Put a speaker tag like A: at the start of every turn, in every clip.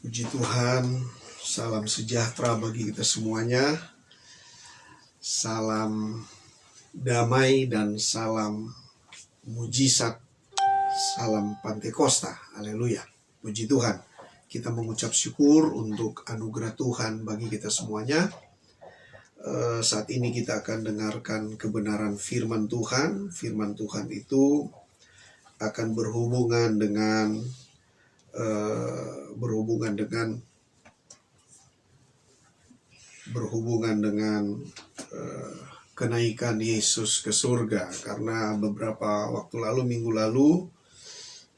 A: Puji Tuhan, salam sejahtera bagi kita semuanya. Salam damai dan salam mujizat. Salam Pantekosta. Haleluya. Puji Tuhan. Kita mengucap syukur untuk anugerah Tuhan bagi kita semuanya. Saat ini kita akan dengarkan kebenaran firman Tuhan. Firman Tuhan itu akan berhubungan dengan kenaikan Yesus ke surga. Karena beberapa waktu lalu, minggu lalu,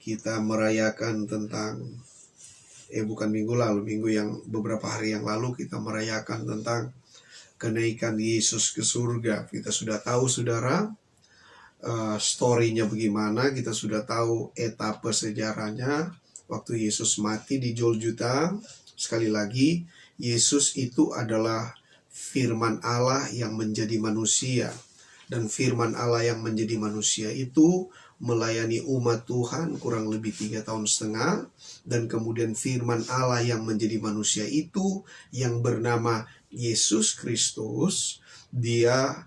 A: kita merayakan tentang beberapa hari yang lalu kita merayakan tentang kenaikan Yesus ke surga. Kita sudah tahu, saudara, story-nya bagaimana. Kita sudah tahu etapa sejarahnya waktu Yesus mati di Golgota. Sekali lagi, Yesus itu adalah firman Allah yang menjadi manusia. Dan firman Allah yang menjadi manusia itu melayani umat Tuhan kurang lebih 3,5 tahun. Dan kemudian firman Allah yang menjadi manusia itu yang bernama Yesus Kristus, dia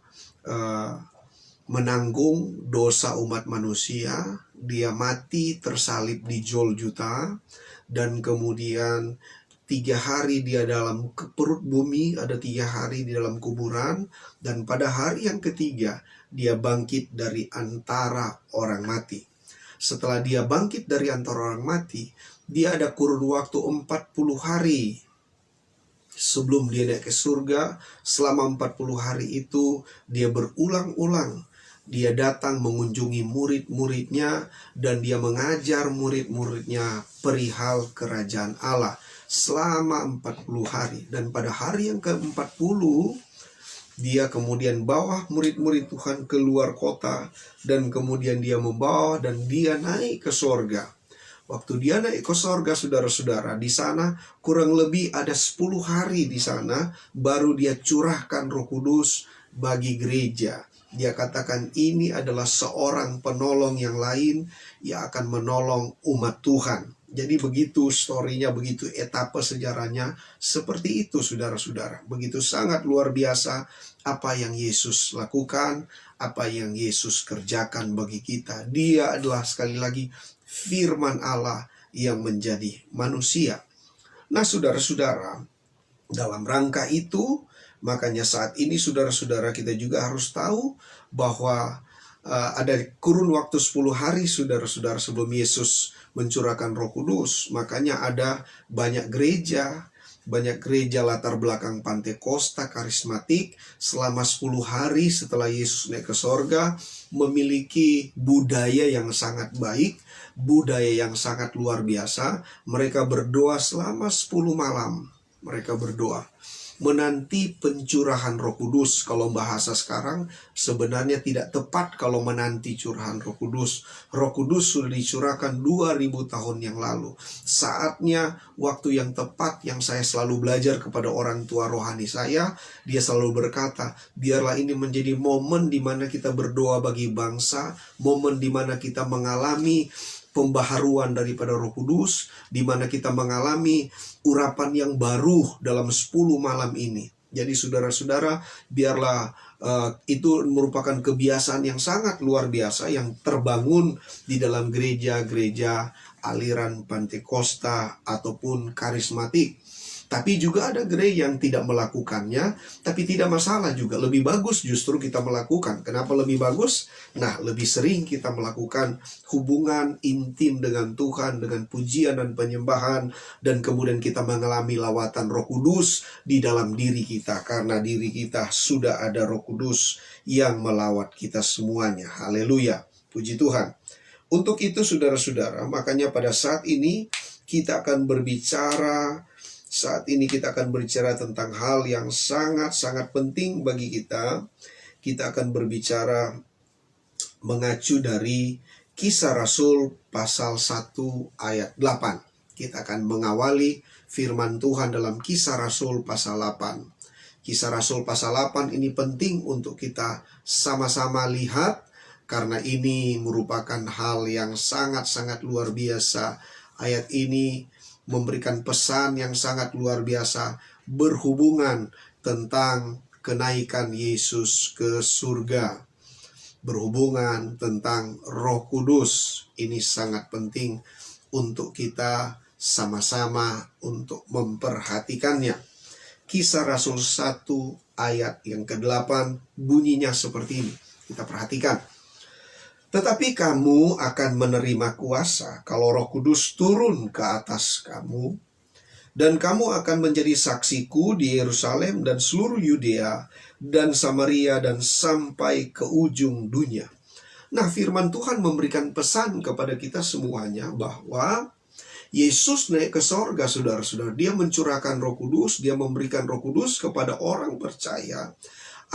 A: menanggung dosa umat manusia. Dia mati tersalib di Golgota, dan kemudian 3 hari dia dalam perut bumi, ada 3 hari di dalam kuburan, dan pada hari yang ketiga dia bangkit dari antara orang mati. Setelah dia bangkit dari antara orang mati, dia ada kurun waktu 40 hari sebelum dia naik ke surga. Selama 40 hari itu dia berulang-ulang, dia datang mengunjungi murid-muridnya, dan dia mengajar murid-muridnya perihal kerajaan Allah selama 40 hari. Dan pada hari yang ke-40, dia kemudian bawa murid-murid Tuhan keluar kota, dan kemudian dia membawa dan dia naik ke sorga. Waktu dia naik ke sorga, saudara-saudara, di sana kurang lebih ada 10 hari di sana, baru dia curahkan Roh Kudus bagi gereja. Dia katakan ini adalah seorang penolong yang lain yang akan menolong umat Tuhan. Jadi begitu story-nya, begitu etapa sejarahnya, seperti itu, saudara-saudara. Begitu sangat luar biasa apa yang Yesus lakukan, apa yang Yesus kerjakan bagi kita. Dia adalah, sekali lagi, firman Allah yang menjadi manusia. Nah, saudara-saudara, dalam rangka itu, makanya saat ini saudara-saudara kita juga harus tahu bahwa ada kurun waktu 10 hari saudara-saudara sebelum Yesus mencurahkan Roh Kudus. Makanya ada banyak gereja latar belakang Pantekosta karismatik selama 10 hari setelah Yesus naik ke sorga, memiliki budaya yang sangat baik, budaya yang sangat luar biasa. Mereka berdoa selama 10 malam. Mereka berdoa menanti pencurahan Roh Kudus. Kalau bahasa sekarang sebenarnya tidak tepat kalau menanti curahan Roh Kudus. Roh Kudus sudah dicurahkan 2000 tahun yang lalu. Saatnya, waktu yang tepat, yang saya selalu belajar kepada orang tua rohani saya, dia selalu berkata, biarlah ini menjadi momen di mana kita berdoa bagi bangsa, momen di mana kita mengalami pembaharuan daripada Roh Kudus, di mana kita mengalami urapan yang baru dalam 10 malam ini. Jadi saudara-saudara, biarlah itu merupakan kebiasaan yang sangat luar biasa yang terbangun di dalam gereja-gereja aliran Pantekosta ataupun karismatik. Tapi juga ada gereja yang tidak melakukannya, tapi tidak masalah juga. Lebih bagus justru kita melakukan. Kenapa lebih bagus? Nah, lebih sering kita melakukan hubungan intim dengan Tuhan, dengan pujian dan penyembahan, dan kemudian kita mengalami lawatan Roh Kudus di dalam diri kita. Karena diri kita sudah ada Roh Kudus yang melawat kita semuanya. Haleluya, puji Tuhan. Untuk itu saudara-saudara, makanya pada saat ini kita akan berbicara tentang hal yang sangat-sangat penting bagi kita. Kita akan berbicara mengacu dari Kisah Rasul pasal 1 ayat 8. Kita akan mengawali firman Tuhan dalam Kisah Rasul pasal 8. Kisah Rasul pasal 8 ini penting untuk kita sama-sama lihat, karena ini merupakan hal yang sangat-sangat luar biasa. Ayat ini memberikan pesan yang sangat luar biasa berhubungan tentang kenaikan Yesus ke surga, berhubungan tentang Roh Kudus. Ini sangat penting untuk kita sama-sama untuk memperhatikannya. Kisah Rasul 1 ayat yang ke-8 bunyinya seperti ini. Kita perhatikan. Tetapi kamu akan menerima kuasa kalau Roh Kudus turun ke atas kamu, dan kamu akan menjadi saksiku di Yerusalem dan seluruh Yudea dan Samaria dan sampai ke ujung dunia. Nah, firman Tuhan memberikan pesan kepada kita semuanya bahwa Yesus naik ke sorga, saudara-saudara. Dia mencurahkan Roh Kudus, dia memberikan Roh Kudus kepada orang percaya.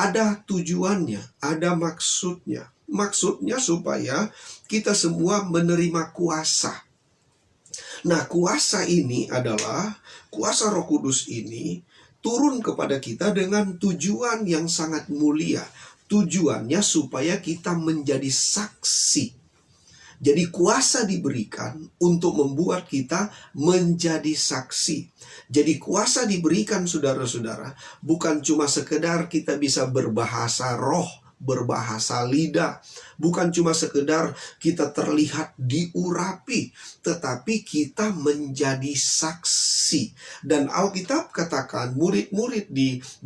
A: Ada tujuannya, ada maksudnya. Maksudnya supaya kita semua menerima kuasa. Nah, kuasa ini adalah, kuasa Roh Kudus ini turun kepada kita dengan tujuan yang sangat mulia. Tujuannya supaya kita menjadi saksi. Jadi kuasa diberikan untuk membuat kita menjadi saksi. Jadi kuasa diberikan, saudara-saudara, bukan cuma sekedar kita bisa berbahasa roh, berbahasa lidah. Bukan cuma sekedar kita terlihat diurapi, tetapi kita menjadi saksi. Dan Alkitab katakan murid-murid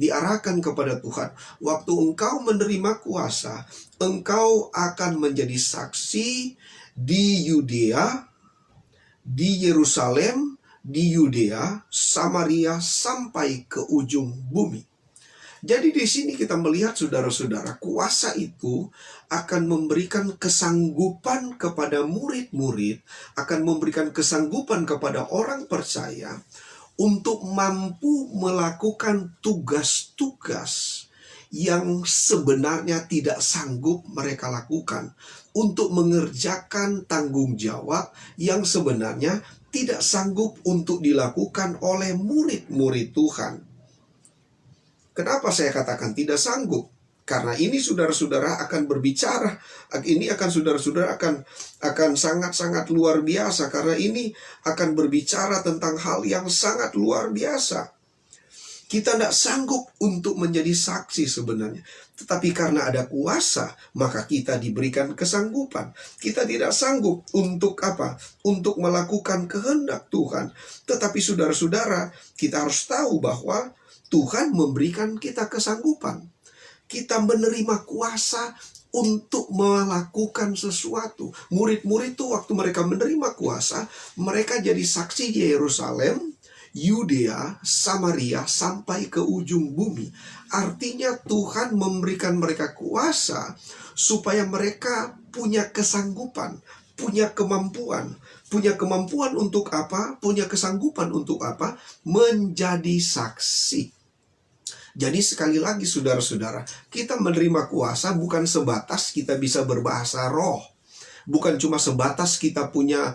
A: diarahkan kepada Tuhan. Waktu engkau menerima kuasa, engkau akan menjadi saksi di Yudea, di Yerusalem, di Yudea, Samaria, sampai ke ujung bumi. Jadi di sini kita melihat, saudara-saudara, kuasa itu akan memberikan kesanggupan kepada murid-murid, akan memberikan kesanggupan kepada orang percaya untuk mampu melakukan tugas-tugas yang sebenarnya tidak sanggup mereka lakukan, untuk mengerjakan tanggung jawab yang sebenarnya tidak sanggup untuk dilakukan oleh murid-murid Tuhan. Kenapa saya katakan tidak sanggup? Karena ini saudara-saudara akan berbicara. Ini akan saudara-saudara akan sangat-sangat luar biasa. Karena ini akan berbicara tentang hal yang sangat luar biasa. Kita tidak sanggup untuk menjadi saksi sebenarnya. Tetapi karena ada kuasa, maka kita diberikan kesanggupan. Kita tidak sanggup untuk apa? Untuk melakukan kehendak Tuhan. Tetapi saudara-saudara, kita harus tahu bahwa Tuhan memberikan kita kesanggupan. Kita menerima kuasa untuk melakukan sesuatu. Murid-murid itu waktu mereka menerima kuasa, mereka jadi saksi di Yerusalem, Yudea, Samaria, sampai ke ujung bumi. Artinya Tuhan memberikan mereka kuasa supaya mereka punya kesanggupan, punya kemampuan. Punya kemampuan untuk apa? Punya kesanggupan untuk apa? Menjadi saksi. Jadi sekali lagi saudara-saudara, kita menerima kuasa bukan sebatas kita bisa berbahasa roh. Bukan cuma sebatas kita punya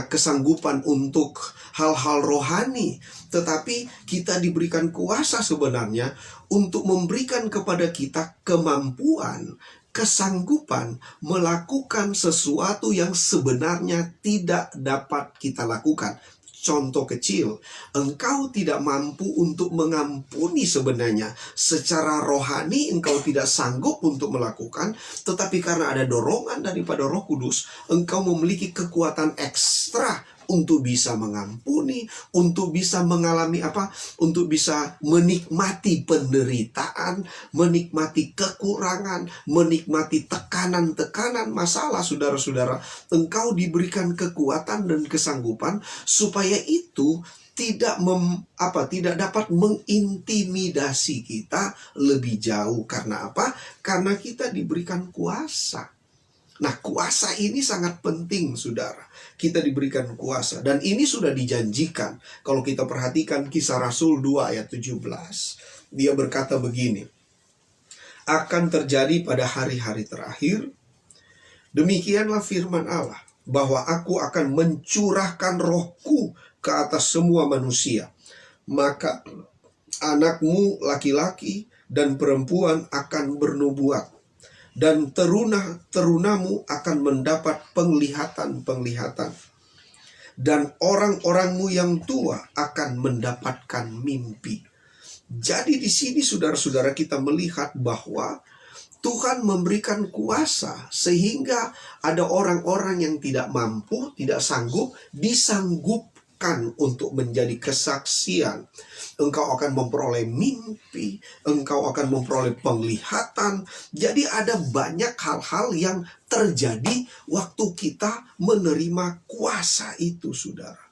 A: kesanggupan untuk hal-hal rohani. Tetapi kita diberikan kuasa sebenarnya untuk memberikan kepada kita kemampuan, kesanggupan melakukan sesuatu yang sebenarnya tidak dapat kita lakukan. Contoh kecil, engkau tidak mampu untuk mengampuni sebenarnya. Secara rohani engkau tidak sanggup untuk melakukan, tetapi karena ada dorongan daripada Roh Kudus, engkau memiliki kekuatan ekstra untuk bisa mengampuni, untuk bisa mengalami apa? Untuk bisa menikmati penderitaan, menikmati kekurangan, menikmati tekanan-tekanan masalah, saudara-saudara. Engkau diberikan kekuatan dan kesanggupan supaya itu tidak dapat mengintimidasi kita lebih jauh. Karena apa? Karena kita diberikan kuasa. Nah, kuasa ini sangat penting, saudara. Kita diberikan kuasa. Dan ini sudah dijanjikan. Kalau kita perhatikan Kisah Rasul 2 ayat 17. Dia berkata begini. Akan terjadi pada hari-hari terakhir. Demikianlah firman Allah. Bahwa aku akan mencurahkan rohku ke atas semua manusia. Maka anakmu laki-laki dan perempuan akan bernubuat. Dan terunamu akan mendapat penglihatan-penglihatan. dan orang-orangmu yang tua akan mendapatkan mimpi. Jadi di sini saudara-saudara kita melihat bahwa Tuhan memberikan kuasa sehingga ada orang-orang yang tidak mampu, tidak sanggup, disanggupkan untuk menjadi kesaksian. Engkau akan memperoleh mimpi, engkau akan memperoleh penglihatan. Jadi ada banyak hal-hal yang terjadi waktu kita menerima kuasa itu, saudara.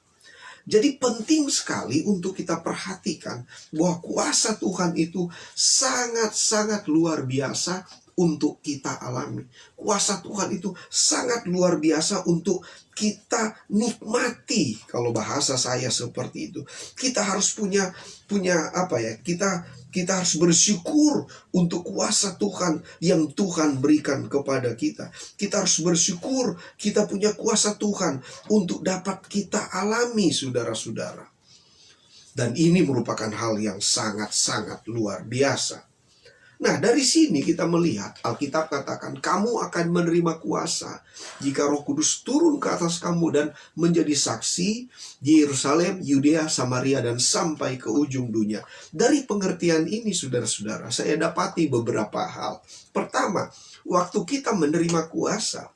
A: Jadi penting sekali untuk kita perhatikan bahwa kuasa Tuhan itu sangat-sangat luar biasa untuk kita alami. Kuasa Tuhan itu sangat luar biasa untuk kita nikmati. Kalau bahasa saya seperti itu. Kita harus punya apa ya? Kita harus bersyukur untuk kuasa Tuhan yang Tuhan berikan kepada kita. Kita harus bersyukur kita punya kuasa Tuhan untuk dapat kita alami, saudara-saudara. Dan ini merupakan hal yang sangat-sangat luar biasa. Nah, dari sini kita melihat Alkitab katakan kamu akan menerima kuasa jika Roh Kudus turun ke atas kamu dan menjadi saksi di Yerusalem, Yudea, Samaria, dan sampai ke ujung dunia. Dari pengertian ini, saudara-saudara, saya dapati beberapa hal. Pertama, waktu kita menerima kuasa,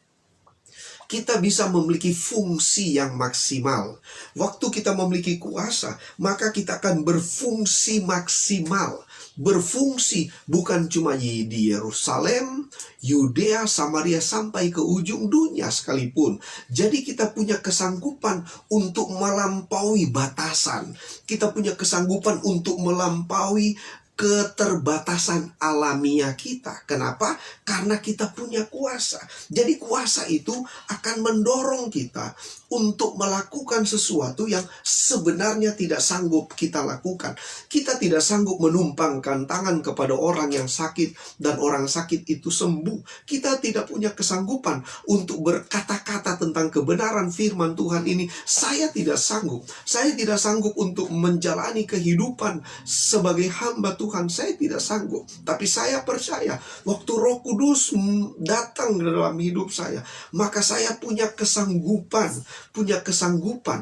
A: kita bisa memiliki fungsi yang maksimal. Waktu kita memiliki kuasa, maka kita akan berfungsi maksimal. Berfungsi bukan cuma di Yerusalem, Yudea, Samaria, sampai ke ujung dunia sekalipun. Jadi kita punya kesanggupan untuk melampaui batasan. Kita punya kesanggupan untuk melampaui keterbatasan alamiah kita. Kenapa? Karena kita punya kuasa. Jadi kuasa itu akan mendorong kita untuk melakukan sesuatu yang sebenarnya tidak sanggup kita lakukan. Kita tidak sanggup menumpangkan tangan kepada orang yang sakit dan orang sakit itu sembuh. Kita tidak punya kesanggupan untuk berkata-kata tentang kebenaran firman Tuhan ini. Saya tidak sanggup. Saya tidak sanggup untuk menjalani kehidupan sebagai hamba Tuhan. Saya tidak sanggup. Tapi saya percaya waktu Roh Kudus datang dalam hidup saya, maka saya punya kesanggupan.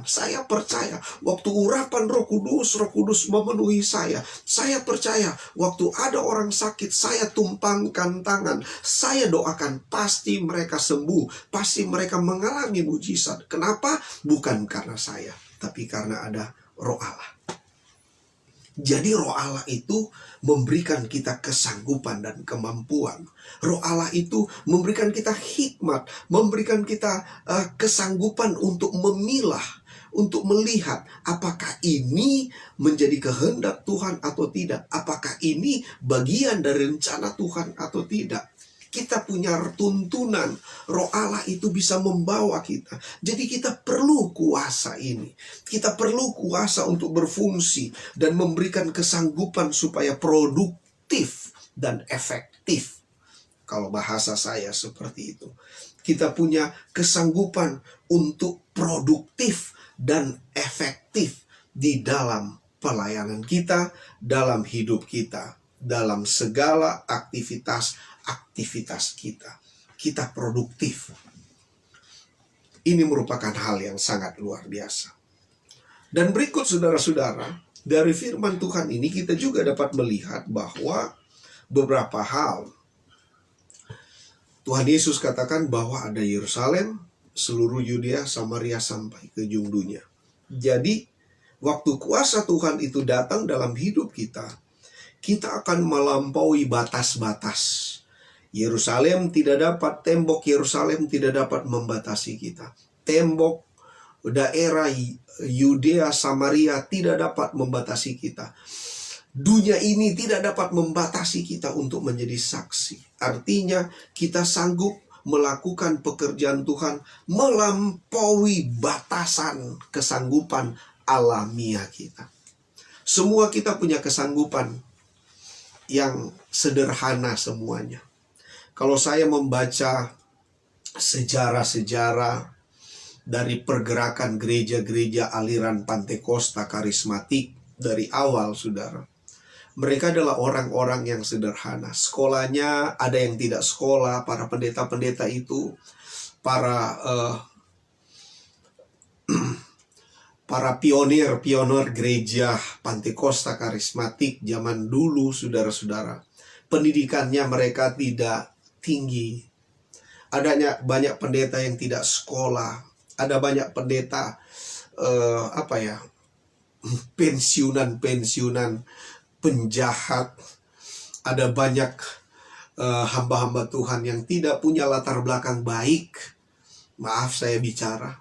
A: Saya percaya waktu urapan Roh Kudus memenuhi saya. Saya percaya waktu ada orang sakit, saya tumpangkan tangan, saya doakan, pasti mereka sembuh, pasti mereka mengalami mujizat. Kenapa? Bukan karena saya, tapi karena ada Roh Allah. Jadi Roh Allah itu memberikan kita kesanggupan dan kemampuan. Roh Allah itu memberikan kita hikmat, memberikan kita kesanggupan untuk memilah, untuk melihat apakah ini menjadi kehendak Tuhan atau tidak. Apakah ini bagian dari rencana Tuhan atau tidak. Kita punya tuntunan. Roh Allah itu bisa membawa kita. Jadi kita perlu kuasa ini. Kita perlu kuasa untuk berfungsi dan memberikan kesanggupan supaya produktif dan efektif. Kalau bahasa saya seperti itu. Kita punya kesanggupan untuk produktif dan efektif di dalam pelayanan kita, dalam hidup kita, dalam segala aktivitas kita. Kita produktif. Ini merupakan hal yang sangat luar biasa. Dan berikut saudara-saudara, dari firman Tuhan ini kita juga dapat melihat bahwa beberapa hal. Tuhan Yesus katakan bahwa ada Yerusalem, seluruh Yudea, Samaria, sampai ke ujung dunia. Jadi, waktu kuasa Tuhan itu datang dalam hidup kita, kita akan melampaui batas-batas. Yerusalem tidak dapat, tembok Yerusalem tidak dapat membatasi kita. Tembok daerah Yudea, Samaria tidak dapat membatasi kita. Dunia ini tidak dapat membatasi kita untuk menjadi saksi. Artinya kita sanggup melakukan pekerjaan Tuhan melampaui batasan kesanggupan alamiah kita. Semua kita punya kesanggupan yang sederhana semuanya. Kalau saya membaca sejarah-sejarah dari pergerakan gereja-gereja aliran Pantekosta karismatik dari awal, saudara, mereka adalah orang-orang yang sederhana. Sekolahnya ada yang tidak sekolah, para pendeta-pendeta itu, para para pionir gereja Pantekosta karismatik zaman dulu, saudara-saudara, pendidikannya mereka tidak tinggi. Adanya banyak pendeta yang tidak sekolah, ada banyak pendeta pensiunan penjahat, ada banyak hamba-hamba Tuhan yang tidak punya latar belakang baik. Maaf saya bicara,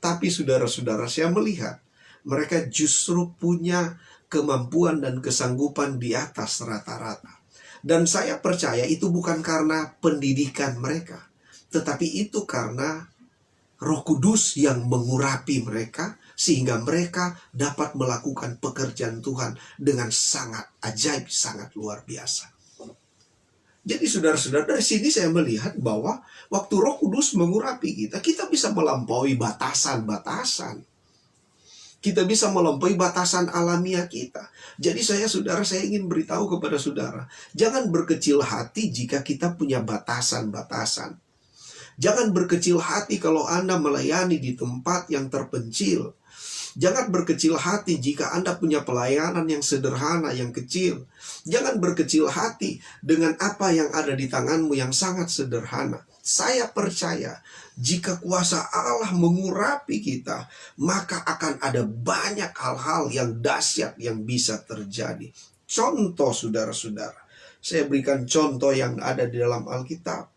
A: tapi saudara-saudara, saya melihat mereka justru punya kemampuan dan kesanggupan di atas rata-rata. Dan saya percaya itu bukan karena pendidikan mereka, tetapi itu karena Roh Kudus yang mengurapi mereka, sehingga mereka dapat melakukan pekerjaan Tuhan dengan sangat ajaib, sangat luar biasa. Jadi saudara-saudara, dari sini saya melihat bahwa waktu Roh Kudus mengurapi kita, kita bisa melampaui batasan-batasan. Kita bisa melampaui batasan alamiah kita. Jadi saya ingin beritahu kepada saudara, jangan berkecil hati jika kita punya batasan-batasan. Jangan berkecil hati kalau Anda melayani di tempat yang terpencil. Jangan berkecil hati jika Anda punya pelayanan yang sederhana, yang kecil. Jangan berkecil hati dengan apa yang ada di tanganmu yang sangat sederhana. Saya percaya jika kuasa Allah mengurapi kita, maka akan ada banyak hal-hal yang dahsyat yang bisa terjadi. Contoh saudara-saudara, saya berikan contoh yang ada di dalam Alkitab.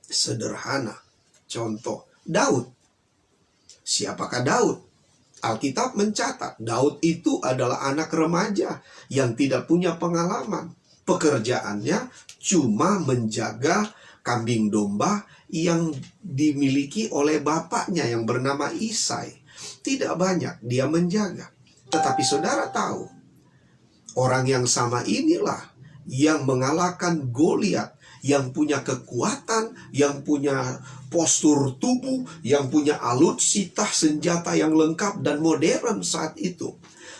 A: Sederhana. Contoh, Daud. Siapakah Daud? Alkitab mencatat Daud itu adalah anak remaja yang tidak punya pengalaman. Pekerjaannya cuma menjaga kambing domba yang dimiliki oleh bapaknya yang bernama Isai. Tidak banyak dia menjaga. Tetapi saudara tahu, orang yang sama inilah yang mengalahkan Goliat, yang punya kekuatan, yang punya postur tubuh, yang punya alutsista senjata yang lengkap dan modern saat itu.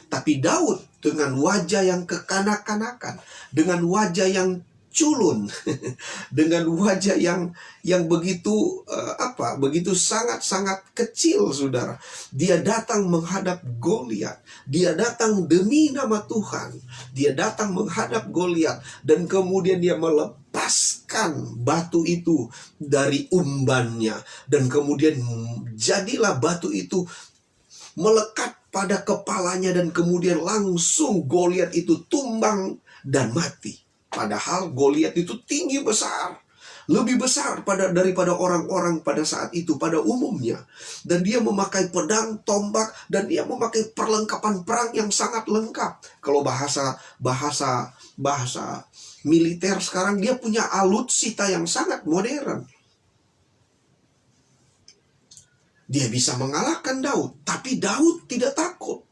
A: Tapi Daud dengan wajah yang kekanak-kanakan, dengan wajah yang culun, dengan wajah yang begitu begitu sangat-sangat kecil, saudara. Dia datang menghadap Goliat. Dia datang demi nama Tuhan. Dia datang menghadap Goliat dan kemudian dia melepaskan batu itu dari umbannya, dan kemudian jadilah batu itu melekat pada kepalanya, dan kemudian langsung Goliat itu tumbang dan mati. Padahal Goliat itu tinggi besar, lebih besar daripada orang-orang pada saat itu pada umumnya. Dan dia memakai pedang, tombak, dan dia memakai perlengkapan perang yang sangat lengkap. Kalau bahasa militer sekarang, dia punya alutsista yang sangat modern. Dia bisa mengalahkan Daud, tapi Daud tidak takut.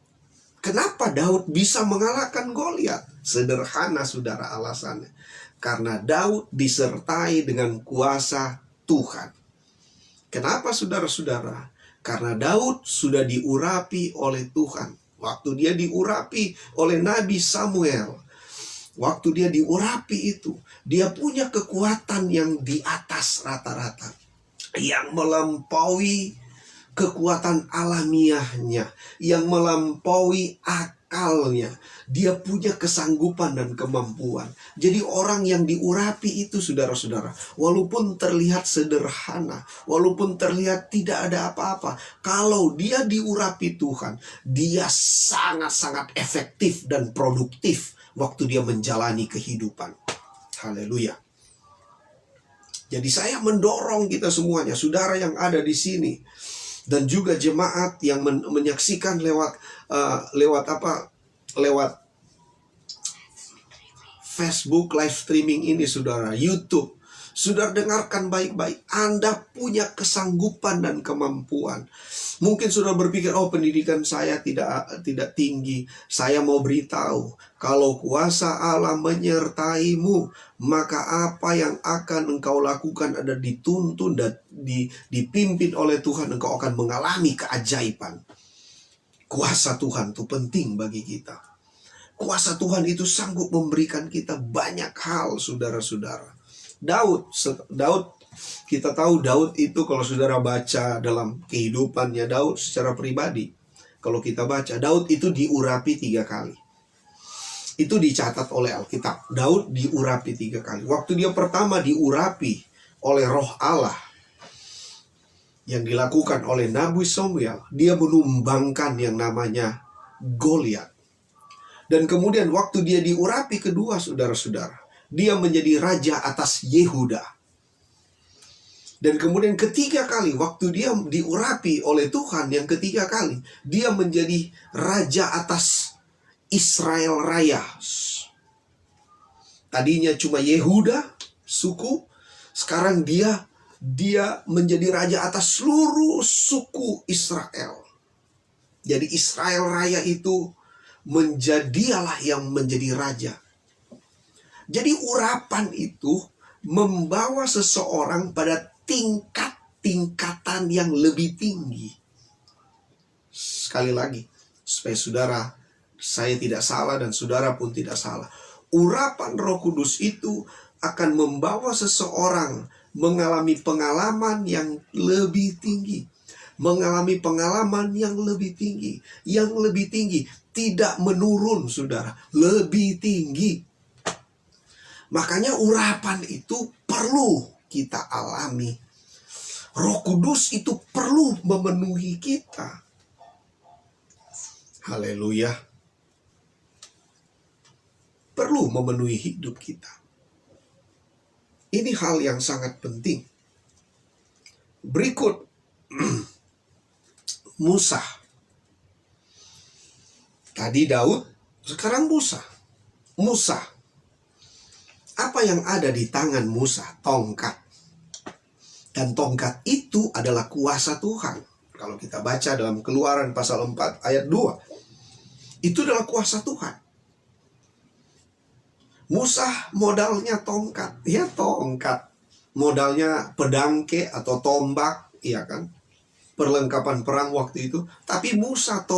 A: Kenapa Daud bisa mengalahkan Goliat? Sederhana, saudara, alasannya. Karena Daud disertai dengan kuasa Tuhan. Kenapa, saudara-saudara? Karena Daud sudah diurapi oleh Tuhan. Waktu dia diurapi oleh Nabi Samuel, waktu dia diurapi itu, dia punya kekuatan yang di atas rata-rata, yang melampaui kekuatan alamiahnya, yang melampaui akalnya. Dia punya kesanggupan dan kemampuan. Jadi orang yang diurapi itu, saudara-saudara, walaupun terlihat sederhana, walaupun terlihat tidak ada apa-apa, kalau dia diurapi Tuhan, dia sangat-sangat efektif dan produktif waktu dia menjalani kehidupan. Haleluya. Jadi saya mendorong kita semuanya, saudara yang ada di sini, dan juga jemaat yang menyaksikan lewat Facebook live streaming ini, saudara, YouTube. Saudara dengarkan baik-baik. Anda punya kesanggupan dan kemampuan. Mungkin saudara berpikir, oh, pendidikan saya tidak tinggi. Saya mau beritahu, kalau kuasa Allah menyertaimu, maka apa yang akan engkau lakukan ada dituntun dan dipimpin oleh Tuhan. Engkau akan mengalami keajaiban. Kuasa Tuhan itu penting bagi kita. Kuasa Tuhan itu sanggup memberikan kita banyak hal, saudara-saudara. Daud, kita tahu Daud itu, kalau saudara baca dalam kehidupannya Daud secara pribadi, Kalau kita baca, Daud itu diurapi 3 kali. Itu dicatat oleh Alkitab. Daud diurapi 3 kali. Waktu dia pertama diurapi oleh Roh Allah, yang dilakukan oleh Nabi Samuel, dia menumbangkan yang namanya Goliat. Dan kemudian waktu dia diurapi kedua, saudara-saudara, dia menjadi raja atas Yehuda. Dan kemudian ketiga kali, waktu dia diurapi oleh Tuhan yang ketiga kali, dia menjadi raja atas Israel Raya. Tadinya cuma Yehuda, suku. Sekarang dia menjadi raja atas seluruh suku Israel. Jadi Israel Raya itu dialah yang menjadi raja. Jadi urapan itu membawa seseorang pada tingkatan yang lebih tinggi. Sekali lagi, supaya saya tidak salah dan saudara pun tidak salah. Urapan Roh Kudus itu akan membawa seseorang mengalami pengalaman yang lebih tinggi. Mengalami pengalaman yang lebih tinggi. Yang lebih tinggi. Tidak menurun, saudara. Lebih tinggi. Makanya urapan itu perlu kita alami. Roh Kudus itu perlu memenuhi kita. Haleluya. Perlu memenuhi hidup kita. Ini hal yang sangat penting. Berikut Musa. Tadi Daud, sekarang Musa. Musa. Apa yang ada di tangan Musa? Tongkat. Dan tongkat itu adalah kuasa Tuhan. Kalau kita baca dalam Keluaran pasal 4 ayat 2. Itu adalah kuasa Tuhan. Musa modalnya tongkat. Ya, tongkat. Modalnya pedangke atau tombak. Iya kan? Perlengkapan perang waktu itu. Tapi Musa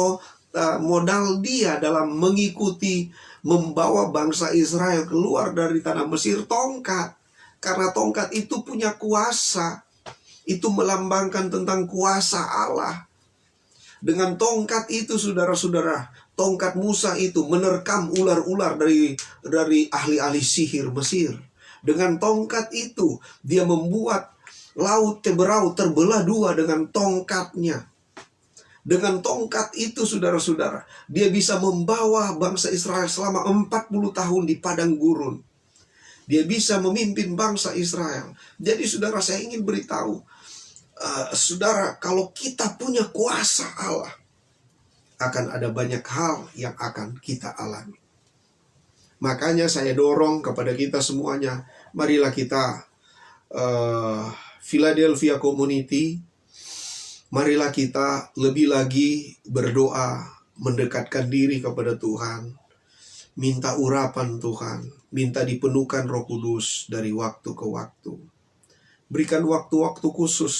A: modal dia dalam mengikuti, membawa bangsa Israel keluar dari tanah Mesir, tongkat. Karena tongkat itu punya kuasa. Itu melambangkan tentang kuasa Allah. Dengan tongkat itu, saudara-saudara, tongkat Musa itu menerkam ular-ular dari ahli-ahli sihir Mesir. Dengan tongkat itu, dia membuat laut Teberau terbelah 2 dengan tongkatnya. Dengan tongkat itu, saudara-saudara, dia bisa membawa bangsa Israel selama 40 tahun di padang gurun. Dia bisa memimpin bangsa Israel. Jadi saudara, saya ingin beritahu, saudara, kalau kita punya kuasa Allah, akan ada banyak hal yang akan kita alami. Makanya saya dorong kepada kita semuanya, marilah kita Philadelphia Community, marilah kita lebih lagi berdoa, mendekatkan diri kepada Tuhan, minta urapan Tuhan, minta dipenuhkan Roh Kudus dari waktu ke waktu. Berikan waktu-waktu khusus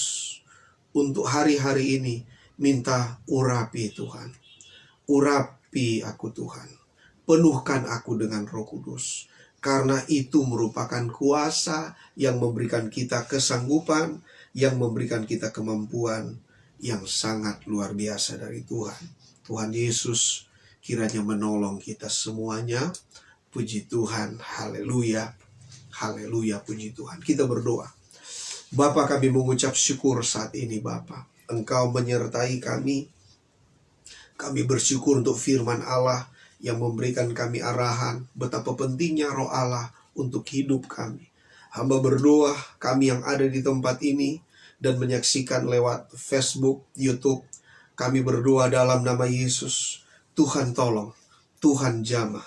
A: untuk hari-hari ini, minta urapi Tuhan. Urapi aku Tuhan. Penuhkan aku dengan Roh Kudus. Karena itu merupakan kuasa yang memberikan kita kesanggupan, yang memberikan kita kemampuan yang sangat luar biasa dari Tuhan. Tuhan Yesus kiranya menolong kita semuanya. Puji Tuhan, haleluya, haleluya, puji Tuhan. Kita berdoa. Bapa, kami mengucap syukur saat ini Bapa. Engkau menyertai kami. Kami bersyukur untuk firman Allah yang memberikan kami arahan. Betapa pentingnya Roh Allah untuk hidup kami. Hamba berdoa kami yang ada di tempat ini dan menyaksikan lewat Facebook, YouTube. Kami berdoa dalam nama Yesus. Tuhan tolong, Tuhan jamah.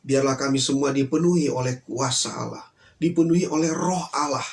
A: Biarlah kami semua dipenuhi oleh kuasa Allah, dipenuhi oleh Roh Allah,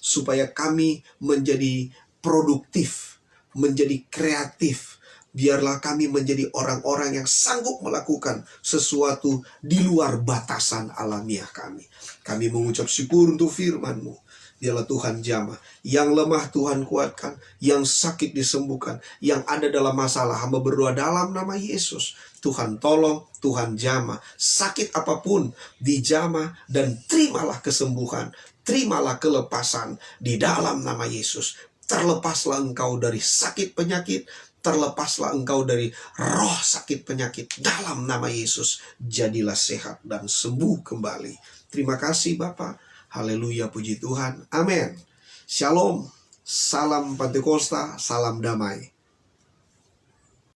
A: supaya kami menjadi produktif, menjadi kreatif. Biarlah kami menjadi orang-orang yang sanggup melakukan sesuatu di luar batasan alamiah kami. Kami mengucap syukur untuk firman-Mu. Biarlah Tuhan jamah. Yang lemah Tuhan kuatkan, yang sakit disembuhkan, yang ada dalam masalah, hamba berdoa dalam nama Yesus. Tuhan tolong, Tuhan jamah. Sakit apapun dijamah dan terimalah kesembuhan. Terimalah kelepasan di dalam nama Yesus. Terlepaslah engkau dari sakit penyakit. terlepaslah engkau dari roh sakit penyakit dalam nama Yesus. Jadilah sehat dan sembuh kembali. Terima kasih Bapa. Haleluya, puji Tuhan. Amin. Shalom. Salam Pantekosta, salam damai.